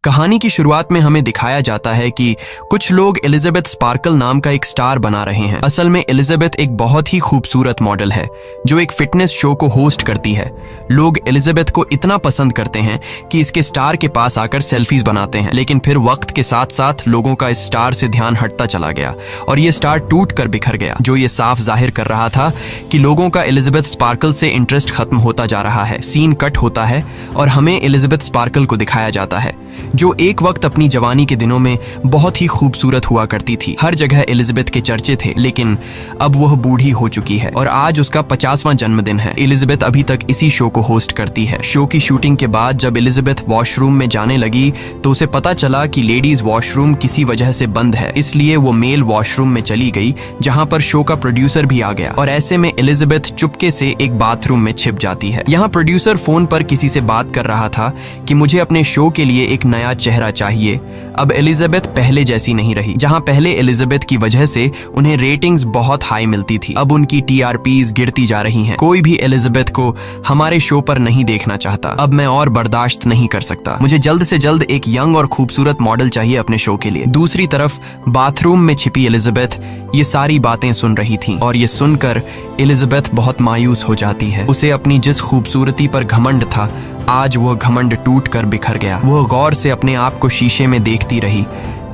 कहानी की शुरुआत में हमें दिखाया जाता है कि कुछ लोग एलिजाबेथ स्पार्कल नाम का एक स्टार बना रहे हैं। असल में एलिजाबेथ एक बहुत ही खूबसूरत मॉडल है जो एक फिटनेस शो को होस्ट करती है। लोग एलिजाबेथ को इतना पसंद करते हैं कि इसके स्टार के पास आकर सेल्फीज बनाते हैं, लेकिन फिर वक्त के साथ साथ लोगों का इस स्टार से ध्यान हटता चला गया और ये स्टार टूट कर बिखर गया, जो ये साफ जाहिर कर रहा था कि लोगों का एलिजाबेथ स्पार्कल से इंटरेस्ट खत्म होता जा रहा है। सीन कट होता है और हमें एलिजाबेथ स्पार्कल को दिखाया जाता है जो एक वक्त अपनी जवानी के दिनों में बहुत ही खूबसूरत हुआ करती थी। हर जगह एलिजाबेथ के चर्चे थे, लेकिन अब वह बूढ़ी हो चुकी है और आज उसका 50वां जन्मदिन है। एलिजाबेथ अभी तक इसी शो को होस्ट करती है। शो की शूटिंग के बाद जब एलिजाबेथ वॉशरूम में जाने लगी तो उसे पता चला कि लेडीज वॉशरूम किसी वजह से बंद है, इसलिए वो मेल वॉशरूम में चली गई जहां पर शो का प्रोड्यूसर भी आ गया और ऐसे में एलिजाबेथ चुपके से एक बाथरूम में छिप जाती है। यहाँ प्रोड्यूसर फोन पर किसी से बात कर रहा था कि मुझे अपने शो के लिए एक नया चेहरा चाहिए। अब एलिजाबेथ पहले जैसी नहीं रही। जहां पहले एलिजाबेथ की वजह से उन्हें रेटिंग्स बहुत हाई मिलती थी, अब उनकी टीआरपीज गिरती जा रही हैं। कोई भी एलिजाबेथ को हमारे शो पर नहीं देखना चाहता। अब मैं और बर्दाश्त नहीं कर सकता। मुझे जल्द से जल्द एक यंग और खूबसूरत मॉडल चाहिए अपने शो के लिए। दूसरी तरफ बाथरूम में छिपी एलिजाबेथ ये सारी बातें सुन रही थी और ये सुनकर एलिजाबेथ बहुत मायूस हो जाती है। उसे अपनी जिस खूबसूरती पर घमंड था, आज वह घमंड टूट कर बिखर गया। वह गौर से अपने आप को शीशे में देखती रही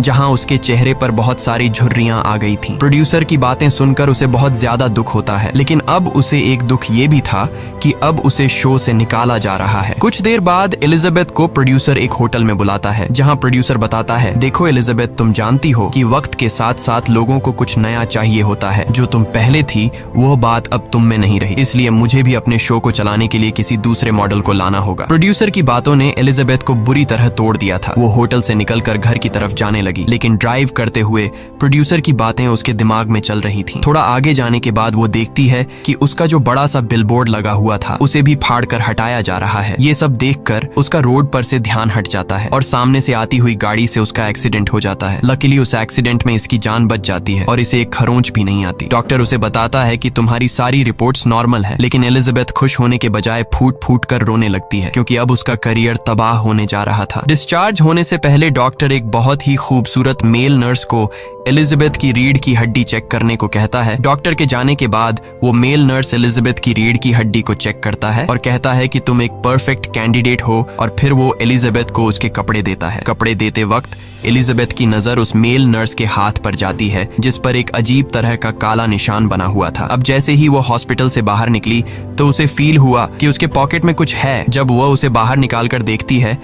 जहां उसके चेहरे पर बहुत सारी झुर्रियां आ गई थीं। प्रोड्यूसर की बातें सुनकर उसे बहुत ज्यादा दुख होता है, लेकिन अब उसे एक दुख ये भी था कि अब उसे शो से निकाला जा रहा है। कुछ देर बाद एलिजाबेथ को प्रोड्यूसर एक होटल में बुलाता है जहां प्रोड्यूसर बताता है, देखो एलिजाबेथ, तुम जानती हो कि वक्त के साथ साथ लोगों को कुछ नया चाहिए होता है। जो तुम पहले थी वो बात अब तुम में नहीं रही, इसलिए मुझे भी अपने शो को चलाने के लिए किसी दूसरे मॉडल को लाना होगा। प्रोड्यूसर की बातों ने एलिजाबेथ को बुरी तरह तोड़ दिया था। वो होटल से निकलकर घर की तरफ जाने लगी, लेकिन ड्राइव करते हुए प्रोड्यूसर की बातें उसके दिमाग में चल रही थीं। थोड़ा आगे जाने के बाद वो देखती है कि उसका जो बड़ा सा बिलबोर्ड लगा हुआ था उसे भी फाड़कर हटाया जा रहा है। ये सब देखकर उसका रोड पर से ध्यान हट जाता है और सामने से आती हुई गाड़ी से उसका एक्सीडेंट हो जाता है। लकीली उस एक्सीडेंट में इसकी जान बच जाती है और इसे एक खरोंच भी नहीं आती। डॉक्टर उसे बताता है कि तुम्हारी सारी रिपोर्ट्स नॉर्मल है, लेकिन एलिजाबेथ खुश होने के बजाय फूट फूट कर रोने लगती है क्योंकि अब उसका करियर तबाह होने जा रहा था। डिस्चार्ज होने से पहले डॉक्टर एक बहुत ही खूबसूरत मेल नर्स को एलिजाबेथ की रीढ़ की हड्डी चेक करने को कहता है। डॉक्टर के जाने के बाद वो मेल नर्स एलिजाबेथ की रीढ़ की हड्डी को चेक करता है और कहता है कि तुम एक परफेक्ट कैंडिडेट हो, और फिर वो एलिजाबेथ को उसके कपड़े देता है। कपड़े देते वक्त एलिजाबेथ की नजर उस मेल नर्स के हाथ पर जाती है जिस पर एक अजीब तरह का काला निशान बना हुआ था। अब जैसे ही वो हॉस्पिटल से बाहर निकली तो उसे फील हुआ कि उसके पॉकेट में कुछ है। जब वह उसे बाहर निकाल कर देखती है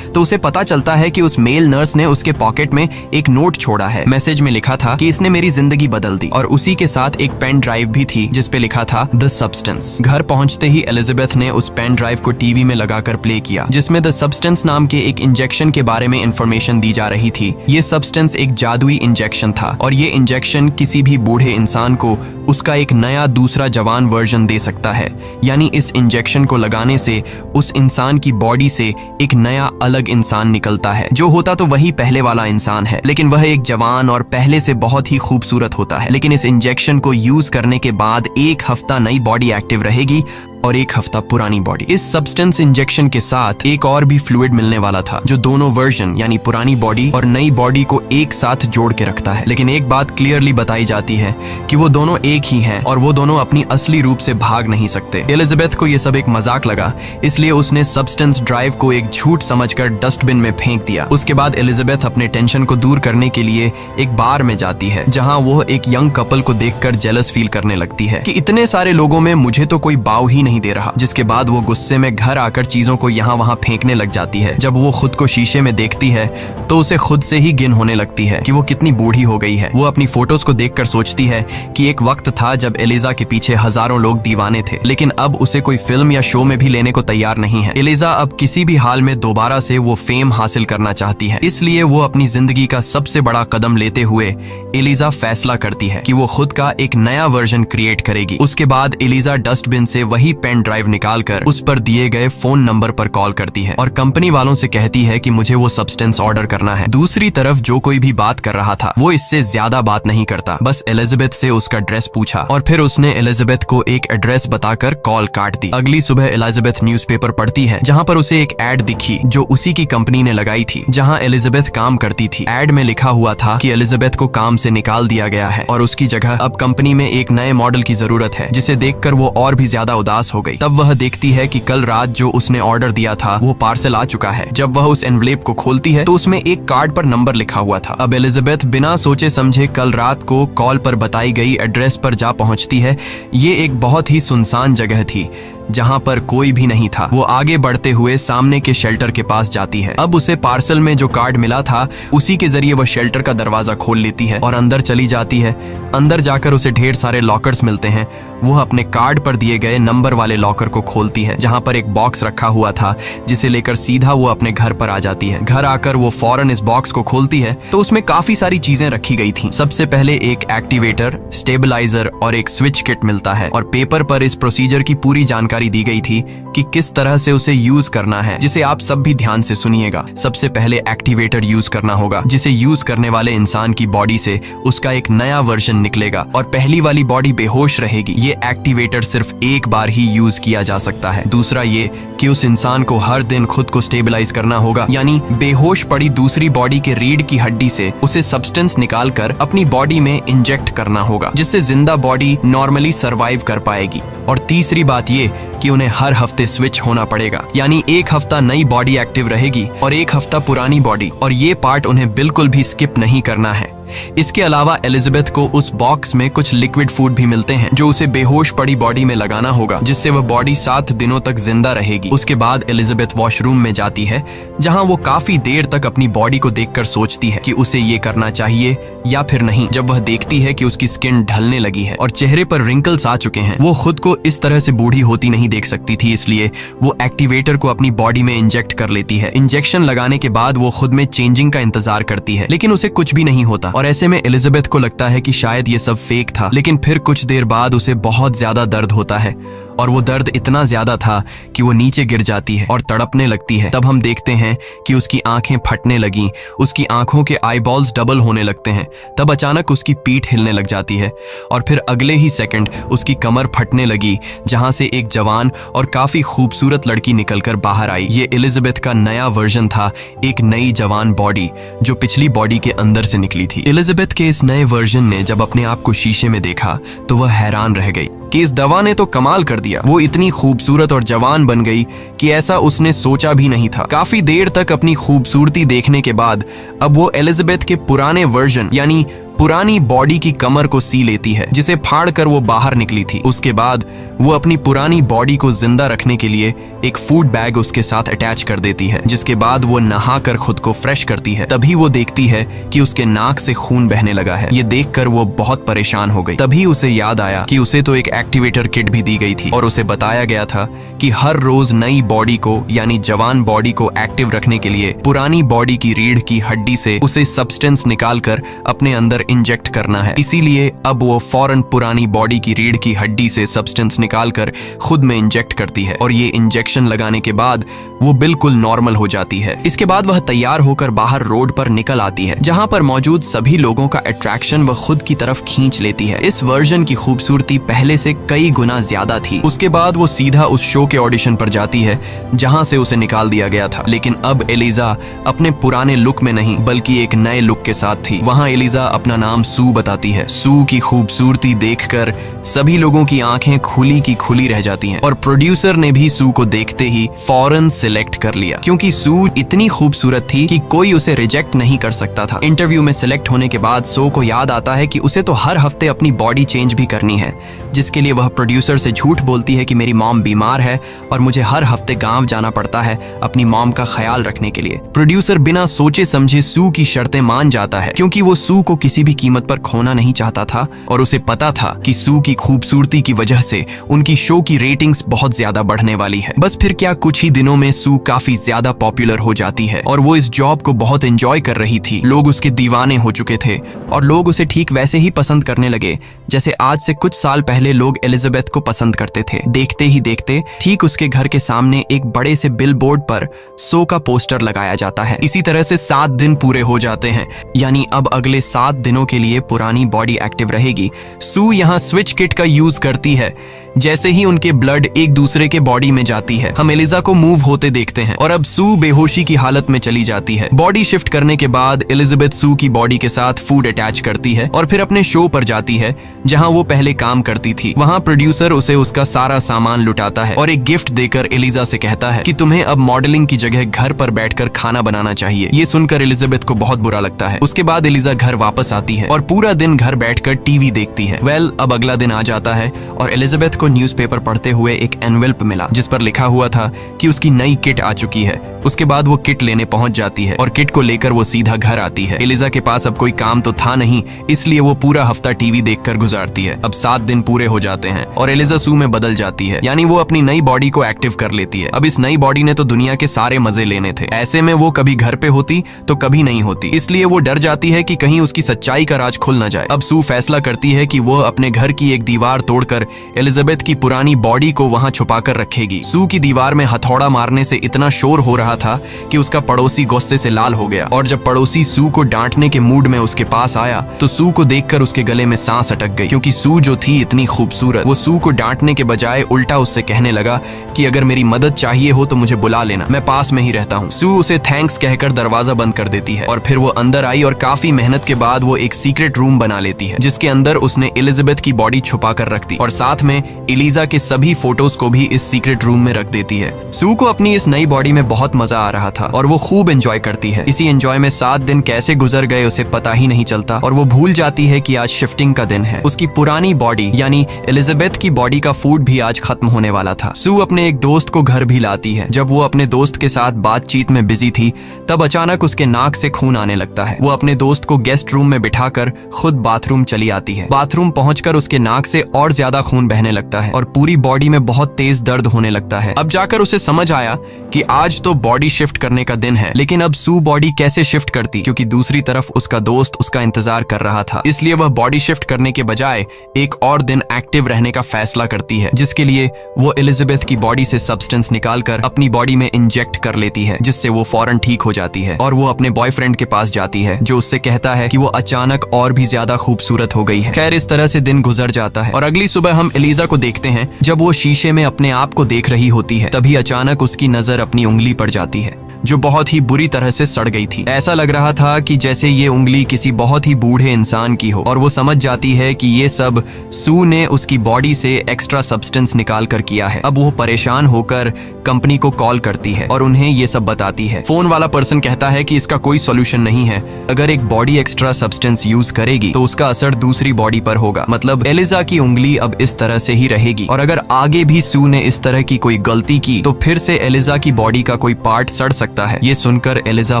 तो उसे पता चलता है कि उस मेल नर्स ने उसके पॉकेट में एक नोट छोड़ा है। मैसेज में लिखा था कि इसने मेरी जिंदगी बदल दी, और उसी के साथ एक पेन ड्राइव भी थी जिस पे लिखा था द सब्सटेंस। घर पहुंचते ही एलिजाबेथ ने उस पेन ड्राइव को टीवी में लगाकर प्ले किया जिसमें द सब्सटेंस नाम के एक इंजेक्शन के बारे में इंफॉर्मेशन दी जा रही थी। ये सब्सटेंस एक जादुई इंजेक्शन था और ये इंजेक्शन किसी भी बूढ़े इंसान को उसका एक नया दूसरा जवान वर्जन दे सकता है। यानी इस इंजेक्शन को लगाने से उस इंसान की बॉडी से एक नया अलग इंसान निकलता है। जो होता तो वही पहले वाला इंसान है, लेकिन वह एक जवान और पहले से बहुत ही खूबसूरत होता है। लेकिन इस इंजेक्शन को यूज करने के बाद एक हफ्ता नई बॉडी एक्टिव रहेगी और एक हफ्ता पुरानी बॉडी। इस सब्सटेंस इंजेक्शन के साथ एक और भी फ्लूइड मिलने वाला था जो दोनों वर्जन यानी पुरानी बॉडी और नई बॉडी को एक साथ जोड़ के रखता है। लेकिन एक बात क्लियरली बताई जाती है कि वो दोनों एक ही हैं और वो दोनों अपनी असली रूप से भाग नहीं सकते। एलिजाबेथ को ये सब एक मजाक लगा, इसलिए उसने सब्सटेंस ड्राइव को एक झूठ समझकर डस्टबिन में फेंक दिया। उसके बाद एलिजाबेथ अपने टेंशन को दूर करने के लिए एक बार में जाती है जहाँ वो एक यंग कपल को देखकर जेलस फील करने लगती है कि इतने सारे लोगों में मुझे तो कोई बाव ही नहीं दे रहा। जिसके बाद वो गुस्से में घर आकर चीजों को यहाँ वहाँ फेंकने लग जाती है। जब वो खुद को शीशे में देखती है तो उसे खुद से ही गिन होने लगती है कि वो कितनी बूढ़ी हो गई है। वो अपनी फोटोज को देखकर सोचती है कि एक वक्त था जब एलिजा के पीछे हजारों लोग दीवाने थे, लेकिन अब उसे कोई फिल्म या शो में भी लेने को तैयार नहीं है। एलिजा अब किसी भी हाल में दोबारा से वो फेम हासिल करना चाहती है, इसलिए वो अपनी जिंदगी का सबसे बड़ा कदम लेते हुए एलिजा फैसला करती है कि वो खुद का एक नया वर्जन क्रिएट करेगी। उसके बाद एलिजा डस्टबिन से वही पेन ड्राइव निकालकर उस पर दिए गए फोन नंबर पर कॉल करती है और कंपनी वालों से कहती है कि मुझे वो सब्सटेंस ऑर्डर करना है। दूसरी तरफ जो कोई भी बात कर रहा था वो इससे ज्यादा बात नहीं करता, बस एलिजाबेथ से उसका एड्रेस पूछा और फिर उसने एलिजाबेथ को एक एड्रेस बताकर कॉल काट दी। अगली सुबह एलिजाबेथ न्यूज़पेपर पढ़ती है जहाँ पर उसे एक एड दिखी जो उसी की कंपनी ने लगाई थी जहाँ एलिजाबेथ काम करती थी। एड में लिखा हुआ था कि एलिजाबेथ को काम से निकाल दिया गया है और उसकी जगह अब कंपनी में एक नए मॉडल की जरूरत है, जिसे देखकर वो और भी ज्यादा उदास हो गई। तब वह देखती है कि कल रात जो उसने ऑर्डर दिया था वो पार्सल आ चुका है। जब वह उस एनवलेप को खोलती है तो उसमें एक कार्ड पर नंबर लिखा हुआ था। अब एलिजाबेथ बिना सोचे समझे कल रात को कॉल पर बताई गई एड्रेस पर जा पहुंचती है। ये एक बहुत ही सुनसान जगह थी जहां पर कोई भी नहीं था। वो आगे बढ़ते हुए सामने के शेल्टर के पास जाती है। अब उसे पार्सल में जो कार्ड मिला था उसी के जरिए वह शेल्टर का दरवाजा खोल लेती है और अंदर चली जाती है। अंदर जाकर उसे ढेर सारे लॉकर्स मिलते हैं। वह अपने कार्ड पर दिए गए नंबर वाले लॉकर को खोलती है जहां पर एक बॉक्स रखा हुआ था, जिसे लेकर सीधा वो अपने घर पर आ जाती है। घर आकर वो फौरन इस बॉक्स को खोलती है तो उसमें काफी सारी चीजें रखी गई थी। सबसे पहले एक एक्टिवेटर, स्टेबलाइजर और एक स्विच किट मिलता है और पेपर पर इस प्रोसीजर की पूरी जानकारी दी गई थी कि किस तरह से उसे यूज करना है, जिसे आप सब भी ध्यान से सुनिएगा। सबसे पहले एक्टिवेटर यूज करना होगा, जिसे यूज करने वाले इंसान की बॉडी से उसका एक नया वर्जन निकलेगा और पहली वाली बॉडी बेहोश रहेगी। ये एक्टिवेटर सिर्फ एक बार ही यूज किया जा सकता है। दूसरा ये कि उस इंसान को हर दिन खुद को स्टेबलाइज करना होगा, यानी बेहोश पड़ी दूसरी बॉडी के रीढ़ की हड्डी से उसे सब्सटेंस निकालकर अपनी बॉडी में इंजेक्ट करना होगा, जिससे जिंदा बॉडी नॉर्मली सर्वाइव कर पाएगी। और तीसरी बात ये कि उन्हें हर हफ्ते स्विच होना पड़ेगा, यानी एक हफ्ता नई बॉडी एक्टिव रहेगी और एक हफ्ता पुरानी बॉडी, और ये पार्ट उन्हें बिल्कुल भी स्किप नहीं करना है। इसके अलावा एलिजाबेथ को उस बॉक्स में कुछ लिक्विड फूड भी मिलते हैं जो उसे बेहोश पड़ी बॉडी में लगाना होगा, जिससे वह बॉडी 7 दिनों तक जिंदा रहेगी। उसके बाद एलिजाबेथ वॉशरूम में जाती है जहां वो काफी देर तक अपनी बॉडी को देखकर सोचती है कि उसे ये करना चाहिए या फिर नहीं। जब वह देखती है कि उसकी स्किन ढलने लगी है और चेहरे पर रिंकल्स आ चुके हैं, वो खुद को इस तरह से बूढ़ी होती नहीं देख सकती थी, इसलिए वो एक्टिवेटर को अपनी बॉडी में इंजेक्ट कर लेती है। इंजेक्शन लगाने के बाद वो खुद में चेंजिंग का इंतजार करती है, लेकिन उसे कुछ भी नहीं होता और ऐसे में एलिजाबेथ को लगता है कि शायद ये सब फेक था। लेकिन फिर कुछ देर बाद उसे बहुत ज्यादा दर्द होता है और वो दर्द इतना ज्यादा था कि वो नीचे गिर जाती है और तड़पने लगती है। तब हम देखते हैं कि उसकी आंखें फटने लगी, उसकी आंखों के आईबॉल्स डबल होने लगते हैं। तब अचानक उसकी पीठ हिलने लग जाती है और फिर अगले ही सेकंड उसकी कमर फटने लगी, जहां से एक जवान और काफी खूबसूरत लड़की निकलकर बाहर आई। ये एलिजाबेथ का नया वर्जन था, एक नई जवान बॉडी जो पिछली बॉडी के अंदर से निकली थी। एलिजाबेथ के इस नए वर्जन ने जब अपने आप को शीशे में देखा तो वह हैरान रह गई कि इस दवा ने तो कमाल कर दिया। वो इतनी खूबसूरत और जवान बन गई कि ऐसा उसने सोचा भी नहीं था। काफी देर तक अपनी खूबसूरती देखने के बाद अब वो एलिजाबेथ के पुराने वर्जन यानी पुरानी बॉडी की कमर को सी लेती है, जिसे फाड़कर वो बाहर निकली थी। उसके बाद वो अपनी पुरानी बॉडी को जिंदा रखने के लिए एक फूड बैग उसके साथ अटैच कर देती है, जिसके बाद वो नहाकर खुद को फ्रेश करती है। तभी वो देखती है कि उसके नाक से खून बहने लगा है। ये देखकर वो बहुत परेशान हो गई। तभी उसे याद आया कि उसे तो एक एक्टिवेटर किट भी दी गई थी और उसे बताया गया था कि हर रोज नई बॉडी को यानी जवान बॉडी को एक्टिव रखने के लिए पुरानी बॉडी की रीढ़ की हड्डी से उसे सब्सटेंस निकालकर अपने अंदर इंजेक्ट करना है। इसीलिए अब वो फौरन पुरानी बॉडी की रीढ़ की हड्डी से सब्सटेंस निकालकर खुद में इंजेक्ट करती है और ये इंजेक्शन लगाने के बाद वो बिल्कुल नॉर्मल हो जाती है। इसके बाद वह तैयार होकर बाहर रोड पर निकल आती है, जहां पर मौजूद सभी लोगों का अट्रैक्शन वह खुद की तरफ खींच लेती है। इस वर्जन की खूबसूरती पहले से कई गुना ज्यादा थी। उसके बाद वो सीधा उस शो के ऑडिशन पर जाती है जहां से उसे निकाल दिया गया था। लेकिन अब एलिजा अपने पुराने लुक में नहीं बल्कि एक नए लुक के साथ थी। वहां एलिजा अपना नाम सू बताती है। सू की खूबसूरती देखकर सभी लोगों की आंखें खुली की खुली रह जाती हैं और प्रोड्यूसर ने भी सू को देखते ही फौरन सिलेक्ट कर लिया, क्योंकि सू इतनी खूबसूरत थी कि कोई उसे रिजेक्ट नहीं कर सकता था। इंटरव्यू में सिलेक्ट होने के बाद सू को याद आता है कि उसे तो हर हफ्ते अपनी बॉडी चेंज भी करनी है, जिसके लिए वह प्रोड्यूसर से झूठ बोलती है कि मेरी मॉम बीमार है और मुझे हर हफ्ते गांव जाना पड़ता है अपनी मॉम का ख्याल रखने के लिए। प्रोड्यूसर बिना सोचे समझे सू की शर्तें मान जाता है, क्योंकि वो सू को किसी भी कीमत पर खोना नहीं चाहता था और उसे पता था कि सू की खूबसूरती की वजह से उनकी शो की रेटिंग्स बहुत ज्यादा बढ़ने वाली है। बस फिर क्या, कुछ ही दिनों में सू काफी ज्यादा पॉपुलर हो जाती है और वो इस जॉब को बहुत एंजॉय कर रही थी। लोग उसके दीवाने हो चुके थे और लोग उसे ठीक वैसे ही पसंद करने लगे जैसे आज से कुछ साल पहले लोग एलिजाबेथ को पसंद करते थे। देखते ही देखते ठीक उसके घर के सामने एक बड़े से बिलबोर्ड पर सो का पोस्टर लगाया जाता है। इसी तरह से 7 दिन पूरे हो जाते हैं, यानी अब अगले 7 दिनों के लिए पुरानी बॉडी एक्टिव रहेगी। सू यहाँ स्विच किट का यूज करती है। जैसे ही उनके ब्लड एक दूसरे के बॉडी में जाती है, हम एलिजा को मूव होते देखते हैं और अब सू बेहोशी की हालत में चली जाती है। बॉडी शिफ्ट करने के बाद एलिजाबेथ सू की बॉडी के साथ फूड अटैच करती है और फिर अपने शो पर जाती है जहां वो पहले काम करती थी। वहां प्रोड्यूसर उसे उसका सारा सामान लुटाता है और एक गिफ्ट देकर एलिजा से कहता है कि तुम्हें अब मॉडलिंग की जगह घर पर बैठकर खाना बनाना चाहिए। ये सुनकर एलिजाबेथ को बहुत बुरा लगता है। उसके बाद एलिजा घर वापस आती है और पूरा दिन घर बैठकर टीवी देखती है। अब अगला दिन आ जाता है और एलिजाबेथ को न्यूज़पेपर पढ़ते हुए एक एनवेल्प मिला जिस पर लिखा हुआ था कि उसकी नई किट आ चुकी है। उसके बाद वो किट लेने पहुंच जाती है और किट को लेकर वो सीधा घर आती है। एलिजा के पास अब कोई काम तो था नहीं, इसलिए वो पूरा हफ्ता टीवी देखकर गुजारती है। अब 7 दिन पूरे हो जाते हैं और एलिजा सू में बदल जाती है, यानी वो अपनी नई बॉडी को एक्टिव कर लेती है। अब इस नई बॉडी ने तो दुनिया के सारे मजे लेने थे। ऐसे में वो कभी घर पे होती तो कभी नहीं होती, इसलिए वो डर जाती है कि कहीं उसकी सच्चाई का राज खुल न जाए। अब सू फैसला करती है कि वो अपने घर की एक दीवार तोड़कर एलिजाबेथ की पुरानी बॉडी को वहां छुपाकर रखेगी। सू की दीवार में हथौड़ा मारने से इतना शोर हो रहा था कि उसका पड़ोसी गुस्से से लाल हो गया और जब पड़ोसी सू को डांटने के मूड में उसके पास आया तो सू को देखकर उसके गले में सांस अटक गई, क्योंकि सू जो थी इतनी खूबसूरत। वो सू को डांटने के बजाय उल्टा उससे कहने लगा कि अगर मेरी मदद चाहिए हो तो मुझे बुला लेना, मैं पास में ही रहता हूँ। सू उसे थैंक्स कहकर दरवाजा बंद कर देती है और फिर वो अंदर आई और काफी मेहनत के बाद वो एक सीक्रेट रूम बना लेती है जिसके अंदर उसने एलिजाबेथ की बॉडी छुपा कर रख दी और साथ में एलिजा के सभी फोटोज को भी इस सीक्रेट रूम में रख देती है। सू को अपनी इस नई बॉडी में बहुत मजा आ रहा था और वो खूब एंजॉय करती है। इसी एंजॉय में 7 दिन कैसे गुजर गए उसे पता ही नहीं चलता और वो भूल जाती है कि आज शिफ्टिंग का दिन है। उसकी पुरानी बॉडी यानी एलिजाबेथ की बॉडी का फूड भी आज खत्म होने वाला था। सू अपने एक दोस्त को घर भी लाती है। जब वो अपने दोस्त के साथ बातचीत में बिजी थी तब अचानक उसके नाक से खून आने लगता है। वो अपने दोस्त को गेस्ट रूम में बिठाकर खुद बाथरूम चली आती है। बाथरूम पहुंचकर उसके नाक से और ज्यादा खून बहने लगता है और पूरी बॉडी में बहुत तेज दर्द होने लगता है। अब जाकर उसे समझ आया कि आज तो बॉडी शिफ्ट करने का दिन है, लेकिन अब सू बॉडी कैसे शिफ्ट करती, क्योंकि दूसरी तरफ उसका दोस्त उसका इंतजार कर रहा था। इसलिए वह बॉडी शिफ्ट करने के बजाय एक और दिन एक्टिव रहने का फैसला करती है, जिसके लिए वो एलिजाबेथ की बॉडी से सब्सटेंस निकालकर अपनी बॉडी में इंजेक्ट कर लेती है, जिससे वो फौरन ठीक हो जाती है और वो अपने बॉयफ्रेंड के पास जाती है जो उससे कहता है कि वो अचानक और भी ज्यादा खूबसूरत हो गई है। खैर, इस तरह से दिन गुजर जाता है और अगली सुबह हम एलिजा को देखते हैं। जब वो शीशे में अपने आप को देख रही होती है तभी अचानक उसकी नजर अपनी उंगली पर जाती है जो बहुत ही बुरी तरह से सड़ गई थी। ऐसा लग रहा था कि जैसे ये उंगली किसी बहुत ही बूढ़े इंसान की हो और वो समझ जाती है कि ये सब सू ने उसकी बॉडी से एक्स्ट्रा सब्सटेंस निकाल कर किया है। अब वो परेशान होकर कंपनी को कॉल करती है और उन्हें ये सब बताती है। फोन वाला पर्सन कहता है कि इसका कोई सॉल्यूशन नहीं है। अगर एक बॉडी एक्स्ट्रा सब्सटेंस यूज करेगी तो उसका असर दूसरी बॉडी पर होगा, मतलब एलिजा की उंगली अब इस तरह से ही रहेगी और अगर आगे भी सू ने इस तरह की कोई गलती की तो फिर से एलिजा की बॉडी का कोई पार्ट सड़ सकता है। ये सुनकर एलिजा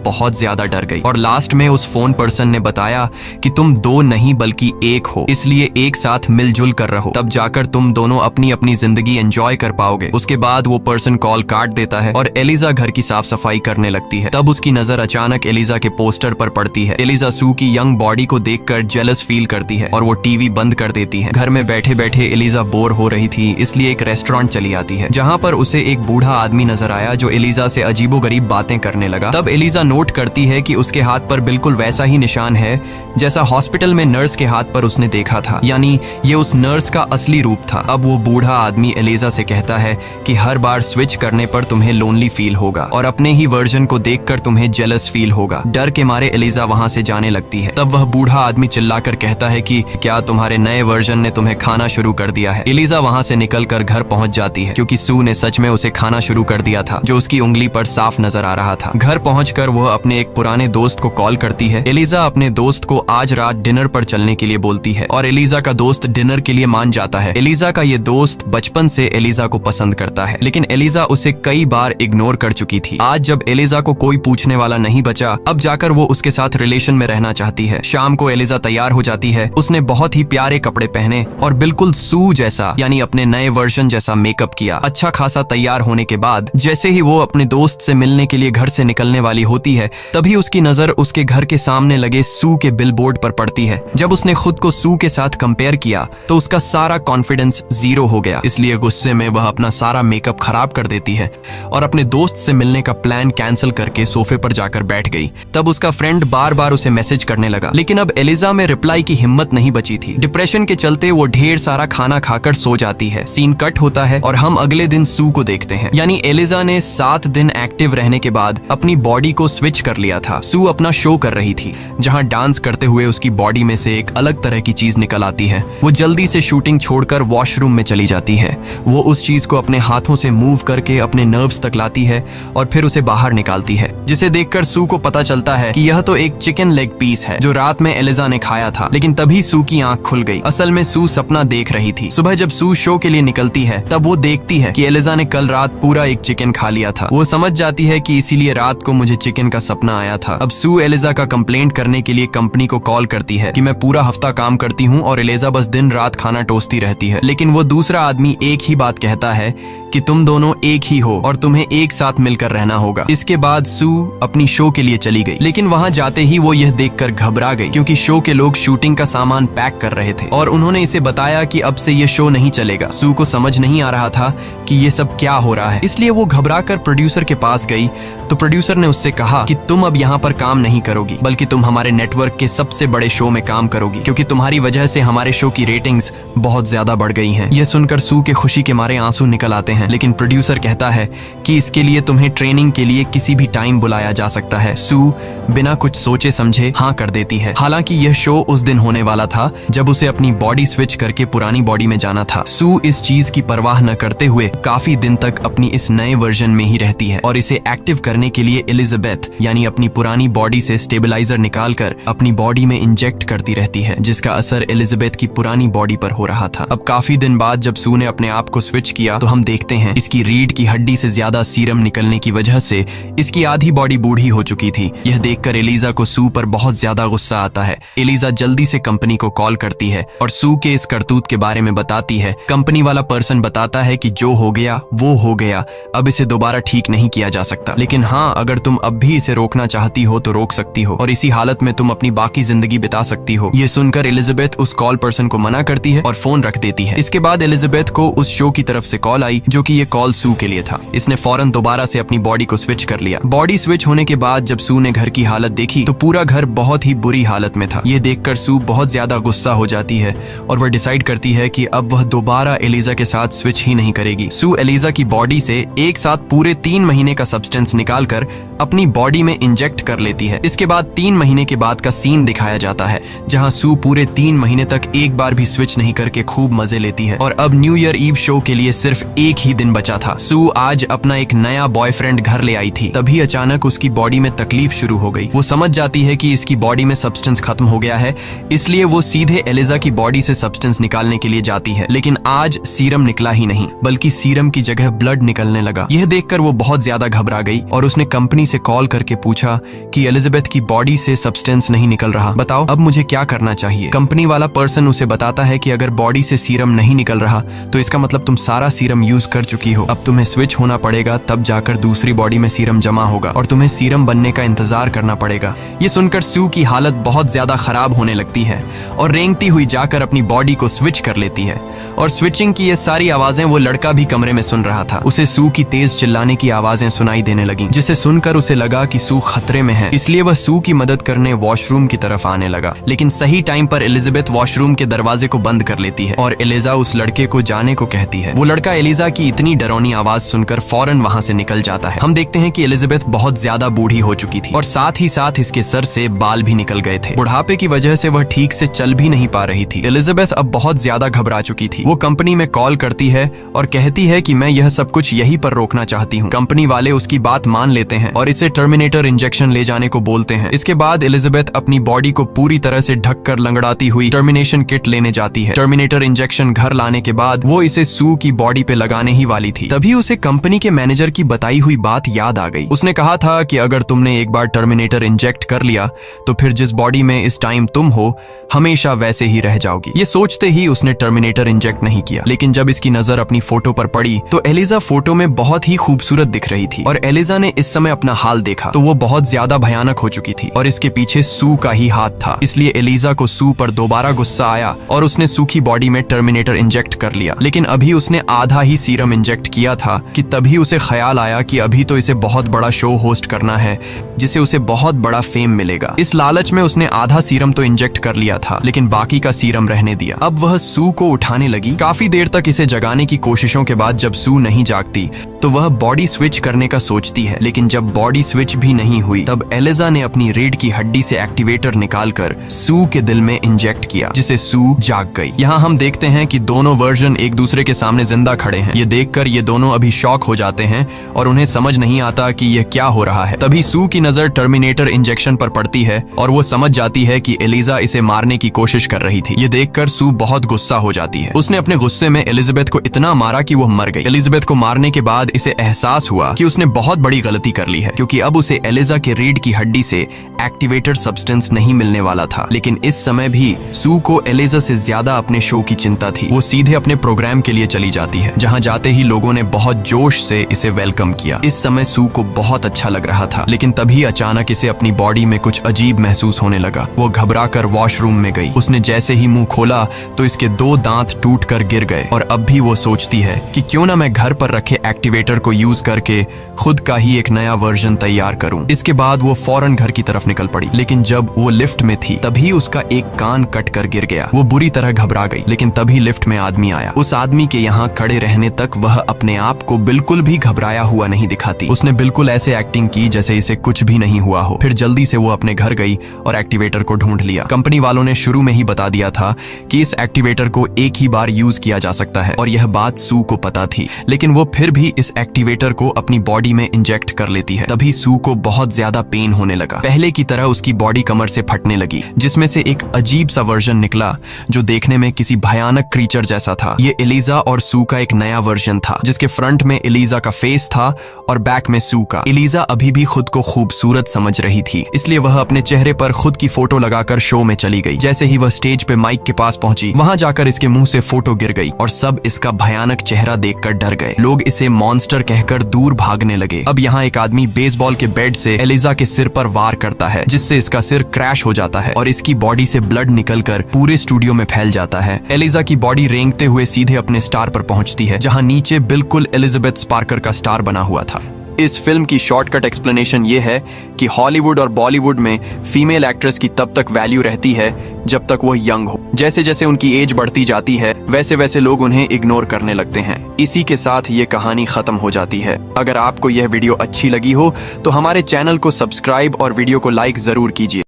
बहुत ज्यादा डर गई और लास्ट में उस फोन पर्सन ने बताया कि तुम 2 नहीं बल्कि 1 हो, इसलिए एक साथ मिलजुल कर रहो, तब जाकर तुम दोनों अपनी अपनी जिंदगी एंजॉय कर पाओगे। उसके बाद वो पर्सन कॉल काट देता है और एलिजा घर की साफ सफाई करने लगती है। तब उसकी नजर अचानक एलिजा के पोस्टर पर पड़ती है। एलिजा सू की यंग बॉडी को देखकर जेलस फील करती है और वो टीवी बंद कर देती है। घर में बैठे बैठे एलिजा बोर हो रही थी, इसलिए एक रेस्टोरेंट चली आती है जहाँ पर उसे एक बूढ़ा आदमी नजर आया जो एलिजा से अजीबोगरीब बातें करने लगा। तब एलिजा नोट करती है कि उसके हाथ पर बिल्कुल वैसा ही निशान है जैसा हॉस्पिटल में नर्स के हाथ पर उसने देखा था, यानी ये उस नर्स का असली रूप था। अब वो बूढ़ा आदमी एलिजा से कहता है कि हर बार स्विच करने पर तुम्हें लोनली फील होगा और अपने ही वर्जन को देखकर तुम्हें जेलस फील होगा। डर के मारे एलिजा वहां से जाने लगती है। तब वह बूढ़ा आदमी चिल्लाकर कहता है कि क्या तुम्हारे नए वर्जन ने तुम्हें खाना शुरू कर दिया है। एलिजा वहां से निकलकर घर पहुंच जाती है क्योंकि सू ने सच में उसे खाना शुरू कर दिया था जो उसकी उंगली पर साफ नजर आ रहा था। घर पहुंचकर वह अपने एक पुराने दोस्त को कॉल करती है। एलिजा अपने दोस्त को आज रात डिनर पर चलने के लिए बोलती है और एलिजा का दोस्त डिनर के लिए मान जाता है। एलिजा का ये दोस्त बचपन से एलिजा को पसंद करता है, लेकिन एलिजा उसे कई बार इग्नोर कर चुकी थी। आज जब एलिजा को कोई पूछने वाला नहीं बचा, अब जाकर वो उसके साथ रिलेशन में रहना चाहती है। शाम को एलिजा तैयार हो जाती है। उसने बहुत ही प्यारे कपड़े पहने और बिल्कुल सू जैसा यानी अपने नए वर्जन जैसा मेकअप किया। अच्छा खासा तैयार होने के बाद जैसे ही वो अपने दोस्त से मिलने के लिए घर से निकलने वाली होती है, तभी उसकी नजर उसके घर के सामने लगे सू के बिलबोर्ड बोर्ड पर पढ़ती है। जब उसने खुद को सू के साथ कंपेयर किया तो उसका सारा कॉन्फिडेंस 0 हो गया। इसलिए गुस्से में वह अपना सारा मेकअप खराब कर देती है और अपने दोस्त से मिलने का प्लान कैंसिल करके सोफे पर जाकर बैठ गई। तब उसका फ्रेंड बार बार उसे मैसेज करने लगा, लेकिन अब एलिजा में रिप्लाई की हिम्मत नहीं बची थी। डिप्रेशन के चलते वो ढेर सारा खाना खाकर सो जाती है। सीन कट होता है और हम अगले दिन सू को देखते हैं। यानी एलिजा ने 7 दिन एक्टिव रहने के बाद अपनी बॉडी को स्विच कर लिया था। सू अपना शो कर रही थी, जहां डांस करते हुए उसकी बॉडी में से एक अलग तरह की चीज निकल आती है। वो जल्दी से शूटिंग छोड़कर वॉशरूम में चली जाती है। वो उस चीज को अपने हाथों से मूव करके अपने नर्व्स तक लाती है और फिर उसे बाहर निकालती है, जिसे देखकर सू को पता चलता है कि यह तो एक चिकन लेग पीस है जो रात में एलिजा ने खाया था। लेकिन तभी सू की आंख खुल गई। असल में सू सपना देख रही थी। सुबह जब सू शो के लिए निकलती है तब वो देखती है कि एलिजा ने कल रात पूरा एक चिकन खा लिया था। वो समझ जाती है कि इसीलिए रात को मुझे चिकन का सपना आया था। अब सू एलिजा का कंप्लेंट करने के लिए कंपनी को कॉल करती है कि मैं पूरा हफ्ता काम करती हूँ और एलिजा बस दिन रात खाना टोसती रहती है। लेकिन वो दूसरा आदमी एक ही बात कहता है कि तुम दोनों एक ही हो और तुम्हें एक साथ मिलकर रहना होगा। इसके बाद सू अपनी शो के लिए चली गई, लेकिन वहां जाते ही वो यह देखकर घबरा गई क्योंकि शो के लोग शूटिंग का सामान पैक कर रहे थे और उन्होंने इसे बताया कि अब से ये शो नहीं चलेगा। सू को समझ नहीं आ रहा था कि ये सब क्या हो रहा है, इसलिए वो घबराकर प्रोड्यूसर के पास गई तो प्रोड्यूसर ने उससे कहा कि तुम अब यहाँ पर काम नहीं करोगी, बल्कि तुम हमारे नेटवर्क के सबसे बड़े शो में काम करोगी, क्योंकि तुम्हारी वजह से हमारे शो की रेटिंग्स बहुत ज्यादा बढ़ गई हैं। यह सुनकर सू के खुशी के मारे आंसू निकल आते हैं, लेकिन प्रोड्यूसर कहता है कि इसके लिए तुम्हें ट्रेनिंग के लिए किसी भी टाइम बुलाया जा सकता है। सू बिना कुछ सोचे समझे हाँ कर देती है। हालांकि यह शो उस दिन होने वाला था जब उसे अपनी बॉडी स्विच करके पुरानी बॉडी में जाना था। सू इस चीज की परवाह न करते हुए काफी दिन तक अपनी इस नए वर्जन में ही रहती है और इसे एक्टिव करने के लिए एलिजाबेथ यानी अपनी पुरानी बॉडी से स्टेबलाइजर निकालकर अपनी बॉडी में इंजेक्ट करती रहती है, जिसका असर एलिजाबेथ की पुरानी बॉडी पर हो रहा था। अब काफी दिन बाद जब सू ने अपने आप को स्विच किया तो हम देखते हैं इसकी रीढ़ की हड्डी से ज्यादा सीरम निकलने की वजह से इसकी आधी बॉडी बूढ़ी हो चुकी थी। यह देखकर एलिजा को सू पर बहुत ज्यादा गुस्सा आता है। एलिजा जल्दी से कंपनी को कॉल करती है और सू के इस करतूत के बारे में बताती है। कंपनी वाला पर्सन बताता है कि जो हो गया वो हो गया, अब इसे दोबारा ठीक नहीं किया जा सकता, लेकिन हाँ अगर तुम अब भी इसे रोकना चाहती हो तो रोक सकती हो और इसी हालत में तुम अपनी बाकी जिंदगी बिता सकती हो। ये सुनकर एलिजाबेथ उस कॉल पर्सन को मना करती है और फोन रख देती है। इसके बाद एलिजाबेथ को उस शो की तरफ से कॉल आई जो कि ये कॉल सू के लिए था। इसने फौरन दोबारा से अपनी बॉडी को स्विच कर लिया। बॉडी स्विच होने के बाद जब सू ने घर की हालत देखी तो पूरा घर बहुत ही बुरी हालत में था। ये देखकर सू बहुत ज्यादा गुस्सा हो जाती है और वह डिसाइड करती है कि अब वह दोबारा एलिजा के साथ स्विच ही नहीं करेगी। सू एलिजा की बॉडी से एक साथ पूरे 3 महीने का सब्सटेंस निकालकर अपनी बॉडी में इंजेक्ट कर लेती है। इसके बाद 3 महीने के बाद का सीन दिखाया जाता है जहां सू पूरे 3 महीने तक एक बार भी स्विच नहीं करके खूब मजे लेती है और अब न्यू ईयर ईव शो के लिए सिर्फ एक ही दिन बचा था। सू आज अपना एक नया बॉयफ्रेंड घर ले आई थी, तभी अचानक उसकी बॉडी में तकलीफ शुरू हो गई। वो समझ जाती है कि इसकी बॉडी में सब्सटेंस खत्म हो गया है, इसलिए वो सीधे एलिजा की बॉडी से सब्सटेंस निकालने के लिए जाती है। लेकिन आज सीरम निकला ही नहीं, बल्कि सीरम की जगह ब्लड निकलने लगा। यह देखकर वो बहुत ज्यादा घबरा गई और उसने कंपनी से कॉल करके पूछा कि एलिजाबेथ की बॉडी से सब्सटेंस नहीं निकल रहा, बताओ अब मुझे क्या करना चाहिए। कंपनी वाला पर्सन उसे बताता है कि अगर बॉडी से सीरम नहीं निकल रहा तो इसका मतलब तुम सारा सीरम यूज कर चुकी हो। अब तुम्हें स्विच होना पड़ेगा, तब जाकर दूसरी बॉडी में सीरम जमा होगा और तुम्हें सीरम बनने का इंतजार करना पड़ेगा। ये सुनकर सू की हालत बहुत ज्यादा खराब होने लगती है और रेंगती हुई जाकर अपनी बॉडी को स्विच कर लेती है और स्विचिंग की ये सारी आवाजें वो लड़का भी कमरे में सुन रहा था। उसे सू की तेज चिल्लाने की आवाजें सुनाई देने लगीं, जिसे सुनकर उसे लगा कि सू खतरे में है, इसलिए वह सू की मदद करने वॉशरूम की तरफ आने लगा। लेकिन सही टाइम पर एलिजाबेथ वॉशरूम के दरवाजे को बंद कर लेती है और एलिजा उस लड़के को जाने को कहती है। वो लड़का एलिजा की इतनी डरावनी आवाज सुनकर फौरन वहां से निकल जाता है। हम देखते हैं कि एलिजाबेथ बहुत ज्यादा बूढ़ी हो चुकी थी और साथ ही साथ इसके सर से बाल भी निकल गए थे। बुढ़ापे की वजह से वह ठीक से चल भी नहीं पा रही थी। एलिजाबेथ अब बहुत ज्यादा घबरा चुकी थी। वो कंपनी में कॉल करती है और कहती है कि मैं यह सब कुछ यहीं पर रोकना चाहती हूँ। कंपनी वाले उसकी बात मान लेते हैं और इसे टर्मिनेटर इंजेक्शन ले जाने को बोलते हैं। इसके बाद एलिजाबेथ अपनी बॉडी को पूरी तरह से ढककर लंगड़ाती हुई टर्मिनेशन किट लेने जाती है। टर्मिनेटर इंजेक्शन घर लाने के बाद वो इसे सू की बॉडी पे लगाने ही वाली थी, तभी उसे कंपनी के मैनेजर की बताई हुई बात याद आ गई। उसने कहा था कि अगर तुमने एक बार टर्मिनेटर टर्मिनेटर इंजेक्ट कर लिया तो फिर जिस बॉडी में इस टाइम तुम हो हमेशा वैसे ही रह जाओगी। ये सोचते ही उसने टर्मिनेटर इंजेक्ट नहीं किया। लेकिन जब इसकी नजर अपनी फोटो पर पड़ी तो एलिजा फोटो में बहुत ही खूबसूरत दिख रही थी और एलिजा ने इस समय अपना हाल देखा तो वो बहुत ज्यादा भयानक हो चुकी थी और इसके पीछे सू का ही हाथ था। इसलिए एलिजा को सू पर दोबारा गुस्सा आया और उसने सू की बॉडी में टर्मिनेटर इंजेक्ट कर लिया। लेकिन अभी उसने आधा ही सीरम इंजेक्ट किया था कि तभी उसे ख्याल आया कि अभी तो इसे बहुत बड़ा शो होस्ट करना है जिसे उसे बहुत बड़ा फेम मिलेगा। इस लालच में उसने आधा सीरम तो इंजेक्ट कर लिया था लेकिन बाकी का सीरम रहने दिया। अब वह सू को उठाने लगी। काफी देर तक इसे जगाने की कोशिशों के बाद जब सू नहीं जागती तो वह बॉडी स्विच करने का सोचती है। लेकिन जब बॉडी स्विच भी नहीं हुई तब एलिजा ने अपनी रीढ़ की हड्डी से एक्टिवेटर निकालकर सू के दिल में इंजेक्ट किया जिसे सू जाग गई। यहाँ हम देखते हैं कि दोनों वर्जन एक दूसरे के सामने जिंदा खड़े हैं। ये देखकर ये दोनों अभी शॉक हो जाते हैं और उन्हें समझ नहीं आता कि यह क्या हो रहा है। तभी सू की नजर टर्मिनेटर इंजेक्शन पर पड़ती है और वो समझ जाती है कि एलिजा इसे मारने की कोशिश कर रही थी। ये देखकर सू बहुत गुस्सा हो जाती है। उसने अपने गुस्से में एलिजाबेथ को इतना मारा कि वो मर गई। एलिजाबेथ को मारने के बाद इसे एहसास हुआ कि उसने बहुत बड़ी गलती कर ली है क्योंकि अब उसे एलिजा के रीढ़ की हड्डी से एक्टिवेटर सब्सटेंस नहीं मिलने वाला था। लेकिन इस समय भी सू को एलिजा से ज्यादा अपने शो की चिंता थी। वो सीधे अपने प्रोग्राम के लिए चली जाती है जहां जाते ही लोगों ने बहुत जोश से इसे वेलकम किया। इस समय सू को बहुत अच्छा लग रहा था लेकिन तभी अचानक इसे अपनी बॉडी में कुछ अजीब महसूस होने लगा। वो घबराकर वॉशरूम में गई। उसने जैसे ही मुंह खोला तो इसके 2 दांत टूटकर गिर गए और अब भी वो सोचती है कि क्यों ना मैं घर पर रखे एक्टिवेटर को यूज करके खुद का ही एक नया वर्जन तैयार करूं। इसके बाद वो फौरन घर की तरफ निकल पड़ी। लेकिन जब वो लिफ्ट में थी तभी उसका एक कान कट कर गिर गया। वो बुरी तरह घबरा गई। लेकिन तभी लिफ्ट में आदमी आया। उस आदमी के यहाँ खड़े रहने तक वह अपने आप को बिल्कुल भी घबराया हुआ नहीं दिखाती। उसने बिल्कुल ऐसे एक्टिंग की जैसे इसे कुछ भी नहीं हुआ हो। फिर जल्दी से वो अपने घर गई और एक्टिवेटर को ढूंढ लिया। कंपनी वालों ने शुरू में ही बता दिया था कि इस एक्टिवेटर को एक ही बार यूज किया जा सकता है और यह बात सू को पता थी। लेकिन वो फिर भी इस एक्टिवेटर को अपनी बॉडी में इंजेक्ट कर लेती है। तभी सू को बहुत ज्यादा पेन होने लगा। पहले की तरह उसकी बॉडी कमर से फटने लगी जिसमें से एक अजीब सा वर्जन निकला जो देखने में किसी भयानक क्रीचर जैसा था। ये एलिजा और सू का एक नया वर्जन था जिसके फ्रंट में एलिजा का फेस था और बैक में सू का। एलिजा अभी भी खुद को खूबसूरत समझ रही थी इसलिए वह अपने चेहरे पर खुद की फोटो लगाकर शो में चली गई। जैसे ही वह स्टेज पे माइक के पास पहुंची वहां जाकर इसके मुंह से फोटो गिर गई और सब इसका भयानक चेहरा देखकर डर गए। लोग इसे मॉन्स्टर कहकर दूर भागने लगे। अब यहाँ एक आदमी बेसबॉल के बैट से एलिजा के सिर पर वार करता है जिससे इसका सिर क्रैश हो जाता है और इसकी बॉडी से ब्लड निकलकर पूरे स्टूडियो में फैल जाता है। एलिजा की बॉडी रेंगते हुए सीधे अपने स्टार पर पहुंचती है जहां नीचे बिल्कुल एलिजाबेथ स्पार्कर का स्टार बना हुआ था। इस फिल्म की शॉर्टकट एक्सप्लेनेशन ये है कि हॉलीवुड और बॉलीवुड में फीमेल एक्ट्रेस की तब तक वैल्यू रहती है जब तक वो यंग हो। जैसे जैसे उनकी एज बढ़ती जाती है वैसे वैसे लोग उन्हें इग्नोर करने लगते हैं। इसी के साथ ये कहानी खत्म हो जाती है। अगर आपको यह वीडियो अच्छी लगी हो तो हमारे चैनल को सब्सक्राइब और वीडियो को लाइक जरूर कीजिए।